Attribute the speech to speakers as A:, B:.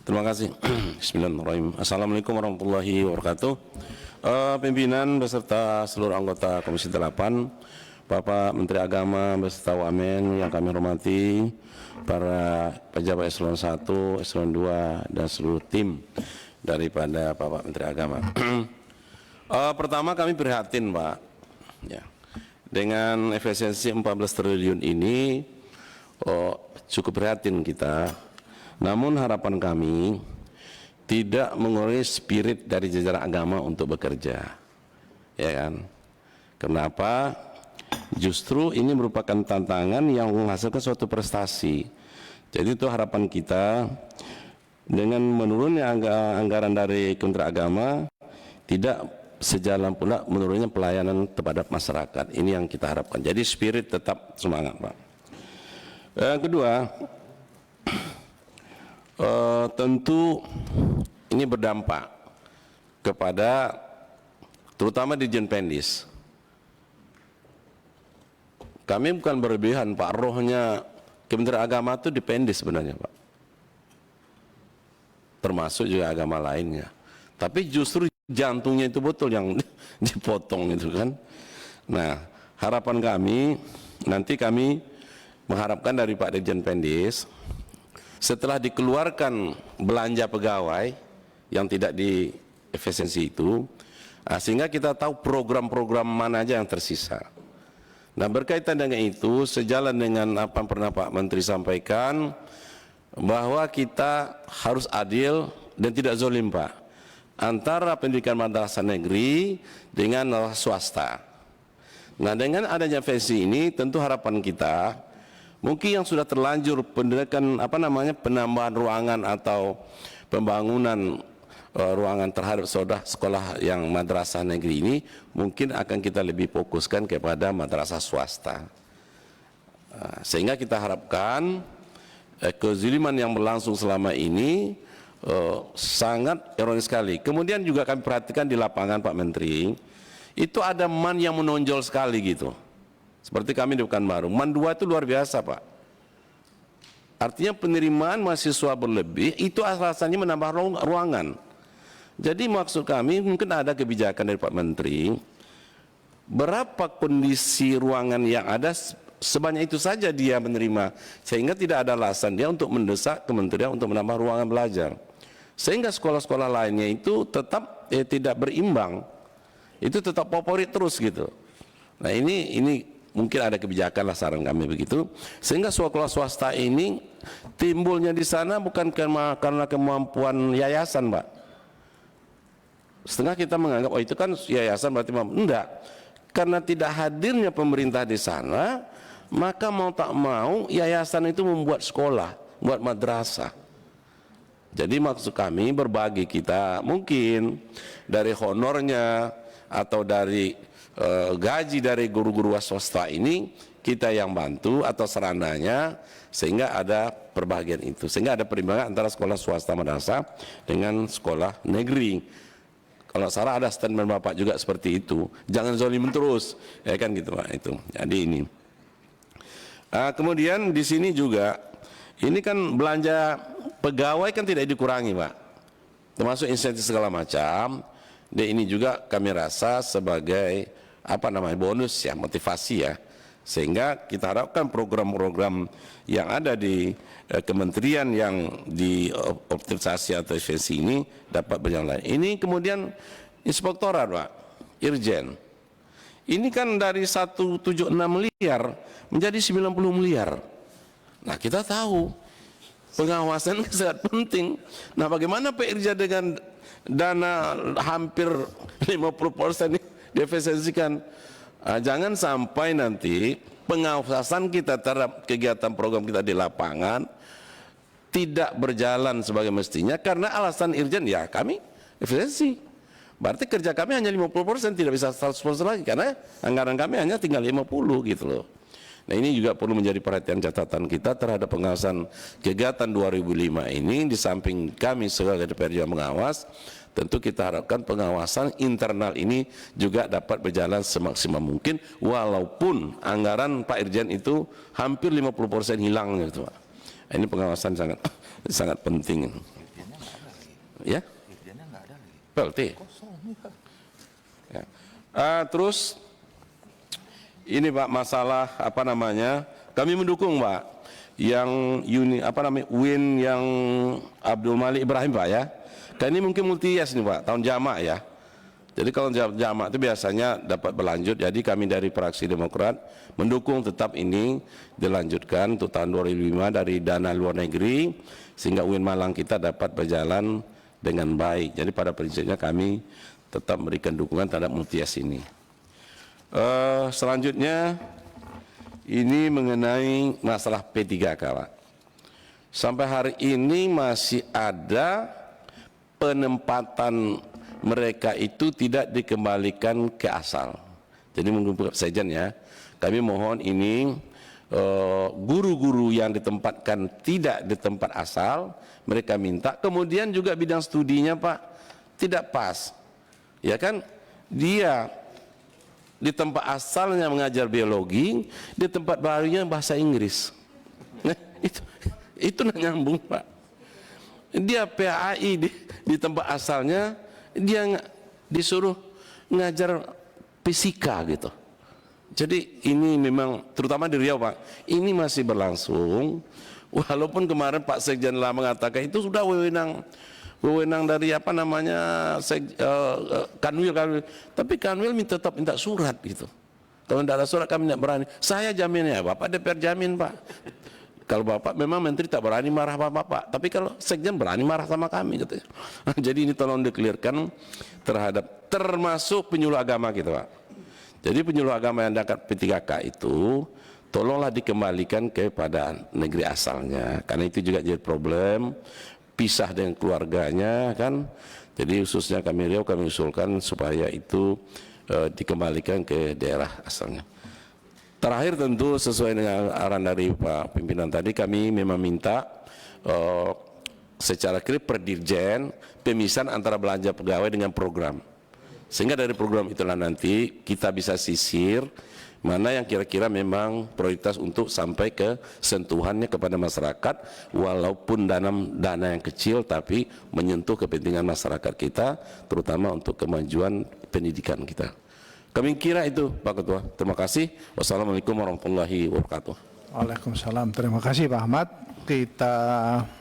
A: Terima kasih. Bismillahirrahmanirrahim. Assalamualaikum warahmatullahi wabarakatuh. Pimpinan beserta seluruh anggota Komisi 8, Bapak Menteri Agama beserta Wamen yang kami hormati, para pejabat eselon 1, eselon 2 dan seluruh tim daripada Bapak Menteri Agama. Pertama kami prihatin, Pak, ya, dengan efisiensi 14 triliun ini cukup prihatin kita. Namun harapan kami tidak mengurangi spirit dari jajaran agama untuk bekerja, ya kan? Kenapa? Justru ini merupakan tantangan yang menghasilkan suatu prestasi. Jadi itu harapan kita, dengan menurunnya anggaran dari Kementerian Agama, tidak sejalan pula menurunnya pelayanan terhadap masyarakat. Ini yang kita harapkan. Jadi spirit tetap semangat, Pak. Yang kedua, tentu ini berdampak kepada terutama Dirjen Pendis. Kami bukan berlebihan, Pak, rohnya Kementerian Agama itu di Pendis sebenarnya, Pak, termasuk juga agama lainnya. Tapi justru jantungnya itu betul yang dipotong itu kan. Nah, harapan kami, nanti kami mengharapkan dari Pak Dirjen Pendis, setelah dikeluarkan belanja pegawai yang tidak di efisiensi itu, sehingga kita tahu program-program mana aja yang tersisa. Nah, berkaitan dengan itu, sejalan dengan apa yang pernah Pak Menteri sampaikan, bahwa kita harus adil dan tidak zolim, Pak, antara pendidikan madrasah negeri dengan swasta. Nah, dengan adanya efisiensi ini, tentu harapan kita, mungkin yang sudah terlanjur pendidikan penambahan ruangan atau pembangunan ruangan terhadap sekolah yang madrasah negeri ini, mungkin akan kita lebih fokuskan kepada madrasah swasta. Sehingga kita harapkan kezaliman yang berlangsung selama ini sangat ironis sekali. Kemudian juga kami perhatikan di lapangan, Pak Menteri, itu ada MAN yang menonjol sekali gitu. Seperti kami di Pekanbaru, MAN 2 itu luar biasa, Pak. Artinya penerimaan mahasiswa berlebih, itu alasannya menambah ruangan. Jadi maksud kami mungkin ada kebijakan dari Pak Menteri, berapa kondisi ruangan yang ada, sebanyak itu saja dia menerima, sehingga tidak ada alasan dia untuk mendesak kementerian untuk menambah ruangan belajar. Sehingga sekolah-sekolah lainnya itu tetap tidak berimbang, itu tetap favorit terus gitu. Nah, ini mungkin ada kebijakan lah, saran kami begitu, sehingga sekolah swasta ini timbulnya di sana bukan karena kemampuan yayasan, Pak. Setengah kita menganggap itu kan yayasan berarti enggak, karena tidak hadirnya pemerintah di sana, maka mau tak mau yayasan itu membuat sekolah, buat madrasah. Jadi maksud kami berbagi kita, mungkin dari honornya atau dari gaji dari guru-guru swasta ini kita yang bantu atau serananya, sehingga ada perbagian itu, sehingga ada perimbangan antara sekolah swasta madrasah dengan sekolah negeri. Kalau salah ada statement Bapak juga seperti itu, jangan zolim terus, ya kan gitu, Pak. Itu jadi ini. Kemudian di sini juga ini kan belanja pegawai kan tidak dikurangi, Pak, termasuk insentif segala macam. Dan ini juga kami rasa sebagai bonus ya, motivasi ya, sehingga kita harapkan program-program yang ada di kementerian yang dioptimalisasi atau efisiensi ini dapat berjalan. Ini kemudian inspektorat, Pak, Irjen, ini kan dari 176 miliar menjadi 90 miliar. Nah, kita tahu pengawasan sangat penting. Nah, bagaimana Pak Irjen dengan dana hampir 50% diefisiensikan? Jangan sampai nanti pengawasan kita terhadap kegiatan program kita di lapangan tidak berjalan sebagai mestinya karena alasan Irjen, ya kami efisiensi. Berarti kerja kami hanya 50%, tidak bisa 100% lagi karena anggaran kami hanya tinggal 50 gitu loh. Nah, ini juga perlu menjadi perhatian catatan kita terhadap pengawasan kegiatan 2005 ini. Di samping kami sebagai DPR yang mengawas, tentu kita harapkan pengawasan internal ini juga dapat berjalan semaksimal mungkin, walaupun anggaran Pak Irjen itu hampir 50% hilang gitu, Pak. Ini pengawasan sangat penting. Ya, PLT. Ya. Terus ini Pak, masalah apa namanya? Kami mendukung Pak yang UIN yang Abdul Malik Ibrahim Pak ya. Kan ini mungkin multi-yes nih Pak, tahun jamak ya. Jadi kalau jamak itu biasanya dapat berlanjut. Jadi kami dari fraksi Demokrat mendukung tetap ini dilanjutkan untuk tahun 2005 dari dana luar negeri sehingga UIN Malang kita dapat berjalan dengan baik. Jadi pada prinsipnya kami tetap memberikan dukungan terhadap multi-yes ini. Selanjutnya ini mengenai masalah P3K Pak. Sampai hari ini masih ada penempatan mereka itu tidak dikembalikan ke asal. Jadi menurut Sekjen ya, kami mohon ini guru-guru yang ditempatkan tidak di tempat asal, mereka minta. Kemudian juga bidang studinya Pak tidak pas, ya kan? Dia di tempat asalnya mengajar biologi, di tempat barunya bahasa Inggris. Nah, itu nyambung Pak. Dia PAI di tempat asalnya dia disuruh ngajar fisika gitu. Jadi ini memang terutama di Riau Pak, ini masih berlangsung. Walaupun kemarin Pak Sekjen lah mengatakan itu sudah wewenang dari apa namanya Kanwil, tapi Kanwil tetap minta surat gitu. Kalau tidak ada surat kami tidak berani. Saya jamin ya Bapak, DPR jamin Pak. Kalau Bapak memang Menteri tak berani marah sama Bapak, tapi kalau Sekjen berani marah sama kami gitu. Jadi ini tolong dikelirkan terhadap termasuk penyuluh agama gitu Pak. Jadi penyuluh agama yang dekat P3K itu tolonglah dikembalikan kepada negeri asalnya, karena itu juga jadi problem, pisah dengan keluarganya kan. Jadi khususnya kami Riau kami usulkan supaya itu dikembalikan ke daerah asalnya. Terakhir tentu sesuai dengan arahan dari Pak pimpinan tadi, kami memang minta secara clear per dirjen pemisahan antara belanja pegawai dengan program. Sehingga dari program itulah nanti kita bisa sisir mana yang kira-kira memang prioritas untuk sampai ke sentuhannya kepada masyarakat, walaupun dana yang kecil tapi menyentuh kepentingan masyarakat kita, terutama untuk kemajuan pendidikan kita. Kami kira itu Pak Ketua. Terima kasih. Wassalamualaikum warahmatullahi wabarakatuh.
B: Waalaikumsalam. Terima kasih Pak Ahmad. Kita